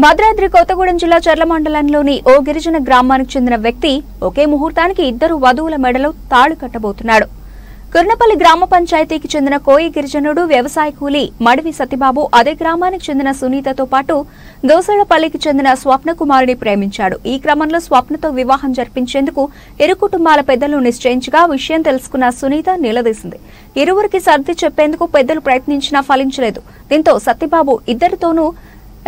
భద్రాద్రి కొత్తగూడెం జిల్లా చర్ల మండలంలోని ఓ గిరిజన గ్రామానికి చెందిన వ్యక్తి ఒకే ముహూర్తానికి ఇద్దరు వధువుల మెడలో తాళి కట్టబోతున్నాడు. కుర్నపల్లి గ్రామ పంచాయతీకి చెందిన కోయి గిరిజనుడు వ్యవసాయ కూలీ మడివి సత్యబాబు అదే గ్రామానికి చెందిన సునీతతో పాటు దోసళ్లపల్లికి చెందిన స్వప్న కుమారుని ప్రేమించాడు. ఈ క్రమంలో స్వప్నతో వివాహం జరిపించేందుకు ఇరు కుటుంబాల పెద్దలు నిశ్చయించగా విషయం తెలుసుకున్న సునీత నిలదీసింది. ఇరువురికి సర్ది చెప్పేందుకు పెద్దలు ప్రయత్నించినా ఫలించలేదు. దీంతో సత్యబాబు ఇద్దరితోనూ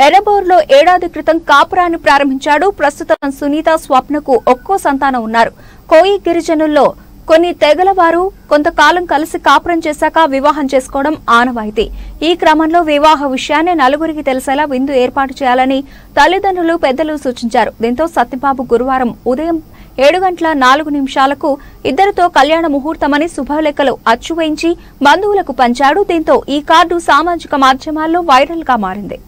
ఎర్రబోర్లో ఏడాది క్రితం కాపురాన్ని ప్రారంభించాడు. ప్రస్తుతం సునీత స్వప్నకు ఒక్కో సంతానం ఉన్నారు. కోయి గిరిజనుల్లో కొన్ని తెగల వారు కొంతకాలం కలిసి కాపురం చేశాక వివాహం చేసుకోవడం ఆనవాయితీ. ఈ క్రమంలో వివాహ విషయాన్ని నలుగురికి తెలిసేలా విందు ఏర్పాటు చేయాలని తల్లిదండ్రులు పెద్దలు సూచించారు. దీంతో సత్యబాబు గురువారం ఉదయం 7:04 ఇద్దరితో కళ్యాణ ముహూర్తమని శుభలేఖలు అచ్చు వేయించి బంధువులకు పంచాడు. దీంతో ఈ కార్డు సామాజిక మాధ్యమాల్లో వైరల్ గా మారింది.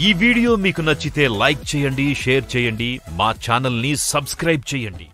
ఈ వీడియో మీకు నచ్చితే లైక్ చేయండి, షేర్ చేయండి, మా ఛానల్ ని సబ్స్క్రైబ్ చేయండి.